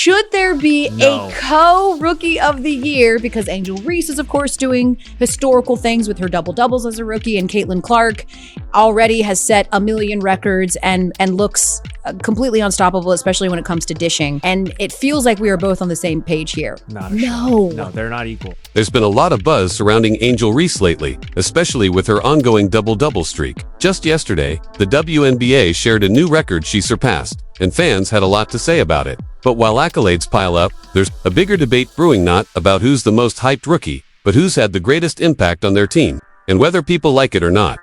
Should there be a co-rookie of the year? Because Angel Reese is, of course, doing historical things with her double-doubles as a rookie, and Caitlin Clark already has set 1 million records and looks completely unstoppable, especially when it comes to dishing. And it feels like we are both on the same page here. No, they're not equal. There's been a lot of buzz surrounding Angel Reese lately, especially with her ongoing double-double streak. Just yesterday, the WNBA shared a new record she surpassed, and fans had a lot to say about it. But while accolades pile up, there's a bigger debate brewing, not about who's the most hyped rookie, but who's had the greatest impact on their team, and whether people like it or not.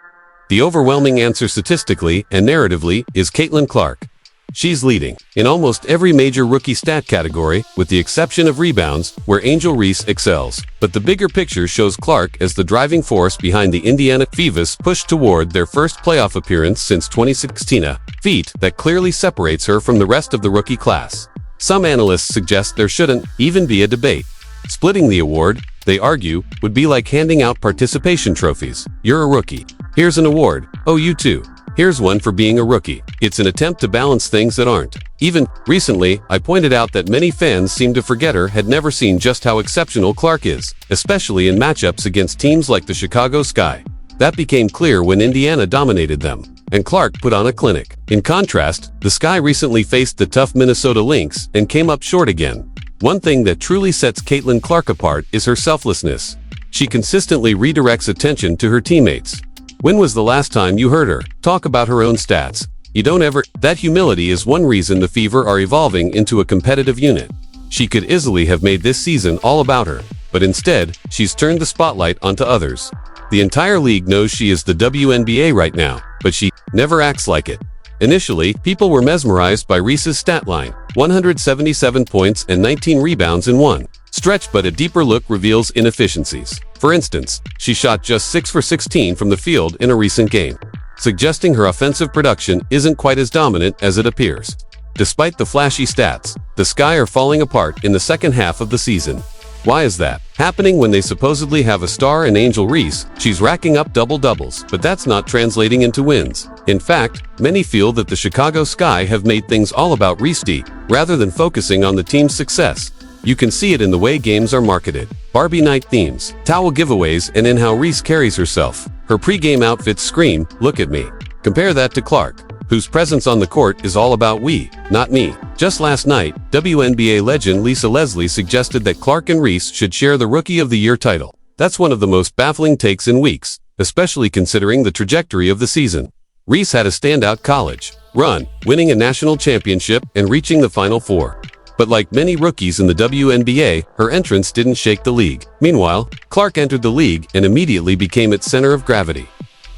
The overwhelming answer statistically and narratively is Caitlin Clark. She's leading in almost every major rookie stat category, with the exception of rebounds, where Angel Reese excels. But the bigger picture shows Clark as the driving force behind the Indiana Fever's push toward their first playoff appearance since 2016, a feat that clearly separates her from the rest of the rookie class. Some analysts suggest there shouldn't even be a debate. Splitting the award, they argue, would be like handing out participation trophies. You're a rookie. Here's an award. Oh, you too. Here's one for being a rookie. It's an attempt to balance things that aren't. Even recently, I pointed out that many fans seem to forget or had never seen just how exceptional Clark is, especially in matchups against teams like the Chicago Sky. That became clear when Indiana dominated them, and Clark put on a clinic. In contrast, the Sky recently faced the tough Minnesota Lynx and came up short again. One thing that truly sets Caitlin Clark apart is her selflessness. She consistently redirects attention to her teammates. When was the last time you heard her talk about her own stats? You don't ever. That humility is one reason the Fever are evolving into a competitive unit. She could easily have made this season all about her, but instead, she's turned the spotlight onto others. The entire league knows she is the WNBA right now, but she never acts like it. Initially, people were mesmerized by Reese's stat line, 177 points and 19 rebounds in one stretch, but a deeper look reveals inefficiencies. For instance, she shot just 6 for 16 from the field in a recent game, suggesting her offensive production isn't quite as dominant as it appears. Despite the flashy stats, the Sky are falling apart in the second half of the season. Why is that happening when they supposedly have a star in Angel Reese? She's racking up double-doubles, but that's not translating into wins. In fact, many feel that the Chicago Sky have made things all about Reese rather than focusing on the team's success. You can see it in the way games are marketed. Barbie night themes, towel giveaways, and in how Reese carries herself. Her pre-game outfits scream, "Look at me." Compare that to Clark, whose presence on the court is all about we, not me. Just last night, WNBA legend Lisa Leslie suggested that Clark and Reese should share the Rookie of the Year title. That's one of the most baffling takes in weeks, especially considering the trajectory of the season. Reese had a standout college run, winning a national championship and reaching the Final Four. But like many rookies in the WNBA, her entrance didn't shake the league. Meanwhile, Clark entered the league and immediately became its center of gravity.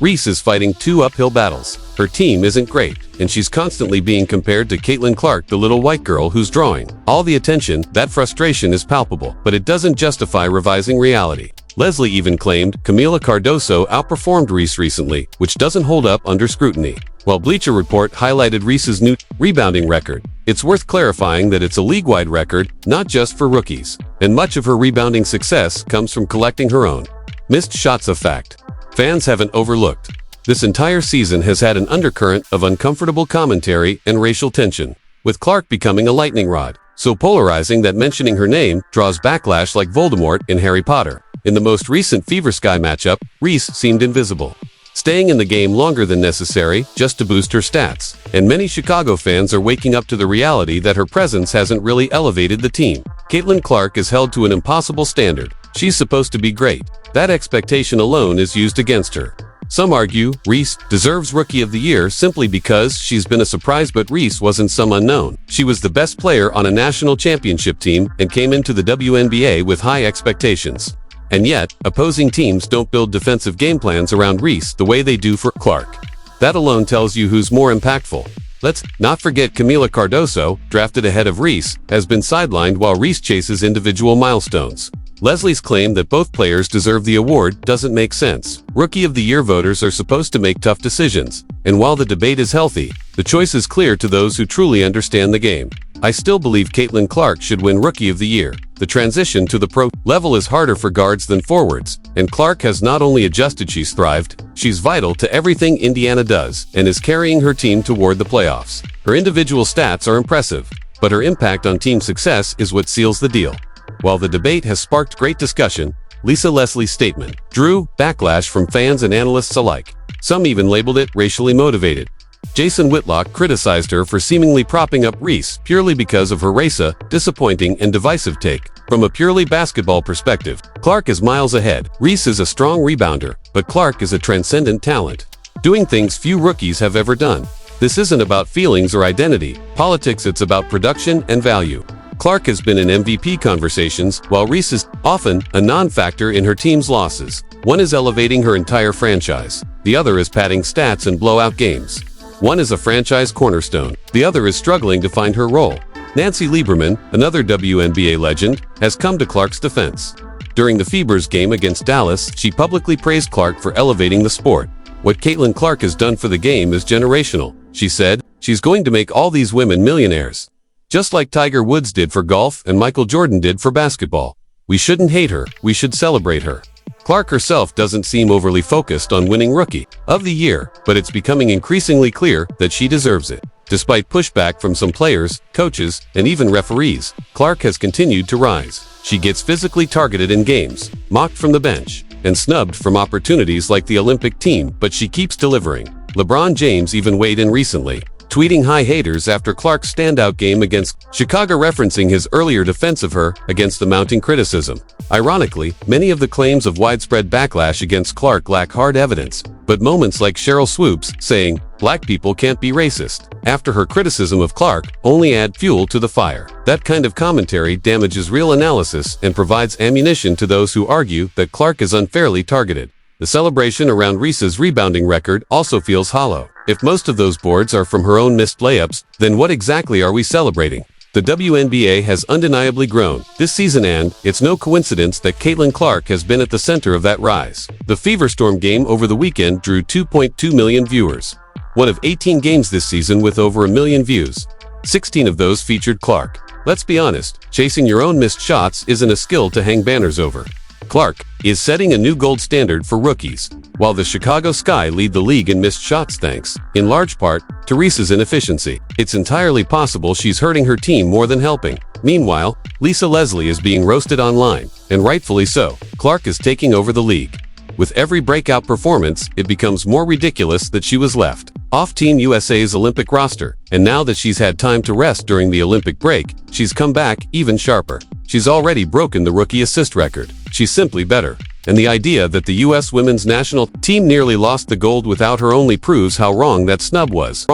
Reese is fighting 2 uphill battles. Her team isn't great, and she's constantly being compared to Caitlin Clark, the little white girl who's drawing all the attention. That frustration is palpable, but it doesn't justify revising reality. Leslie even claimed Camila Cardoso outperformed Reese recently, which doesn't hold up under scrutiny. While Bleacher Report highlighted Reese's new rebounding record, it's worth clarifying that it's a league-wide record, not just for rookies. And much of her rebounding success comes from collecting her own missed shots, a fact fans haven't overlooked. This entire season has had an undercurrent of uncomfortable commentary and racial tension, with Clark becoming a lightning rod, so polarizing that mentioning her name draws backlash like Voldemort in Harry Potter. In the most recent Fever Sky matchup, Reese seemed invisible, staying in the game longer than necessary just to boost her stats. And many Chicago fans are waking up to the reality that her presence hasn't really elevated the team. Caitlin Clark is held to an impossible standard. She's supposed to be great. That expectation alone is used against her. Some argue Reese deserves Rookie of the Year simply because she's been a surprise, but Reese wasn't some unknown. She was the best player on a national championship team and came into the WNBA with high expectations. And yet, opposing teams don't build defensive game plans around Reese the way they do for Clark. That alone tells you who's more impactful. Let's not forget Camila Cardoso, drafted ahead of Reese, has been sidelined while Reese chases individual milestones. Leslie's claim that both players deserve the award doesn't make sense. Rookie of the Year voters are supposed to make tough decisions, and while the debate is healthy, the choice is clear to those who truly understand the game. I still believe Caitlin Clark should win Rookie of the Year. The transition to the pro level is harder for guards than forwards, and Clark has not only adjusted, she's thrived. She's vital to everything Indiana does and is carrying her team toward the playoffs. Her individual stats are impressive, but her impact on team success is what seals the deal. While the debate has sparked great discussion, Lisa Leslie's statement drew backlash from fans and analysts alike. Some even labeled it racially motivated. Jason Whitlock criticized her for seemingly propping up Reese purely because of her racist, disappointing, and divisive take. From a purely basketball perspective, Clark is miles ahead. Reese is a strong rebounder, but Clark is a transcendent talent, doing things few rookies have ever done. This isn't about feelings or identity politics, it's about production and value. Clark has been in MVP conversations, while Reese is often a non-factor in her team's losses. One is elevating her entire franchise. The other is padding stats and blowout games. One is a franchise cornerstone. The other is struggling to find her role. Nancy Lieberman, another WNBA legend, has come to Clark's defense. During the Fever's game against Dallas, she publicly praised Clark for elevating the sport. What Caitlin Clark has done for the game is generational, she said. She's going to make all these women millionaires. Just like Tiger Woods did for golf and Michael Jordan did for basketball. We shouldn't hate her, we should celebrate her. Clark herself doesn't seem overly focused on winning Rookie of the Year, but it's becoming increasingly clear that she deserves it. Despite pushback from some players, coaches, and even referees, Clark has continued to rise. She gets physically targeted in games, mocked from the bench, and snubbed from opportunities like the Olympic team, but she keeps delivering. LeBron James even weighed in recently, tweeting "Hi haters" after Clark's standout game against Chicago, referencing his earlier defense of her against the mounting criticism. Ironically, many of the claims of widespread backlash against Clark lack hard evidence, but moments like Cheryl Swoop's saying, "Black people can't be racist," after her criticism of Clark, only add fuel to the fire. That kind of commentary damages real analysis and provides ammunition to those who argue that Clark is unfairly targeted. The celebration around Reese's rebounding record also feels hollow. If most of those boards are from her own missed layups, then what exactly are we celebrating? The WNBA has undeniably grown this season, and it's no coincidence that Caitlin Clark has been at the center of that rise. The Feverstorm game over the weekend drew 2.2 million viewers. One of 18 games this season with over 1 million views. 16 of those featured Clark. Let's be honest, chasing your own missed shots isn't a skill to hang banners over. Clark is setting a new gold standard for rookies, while the Chicago Sky lead the league in missed shots thanks, in large part, to Reese's inefficiency. It's entirely possible she's hurting her team more than helping. Meanwhile, Lisa Leslie is being roasted online, and rightfully so. Clark is taking over the league. With every breakout performance, it becomes more ridiculous that she was left off Team USA's Olympic roster, and now that she's had time to rest during the Olympic break, she's come back even sharper. She's already broken the rookie assist record. She's simply better. And the idea that the U.S. women's national team nearly lost the gold without her only proves how wrong that snub was.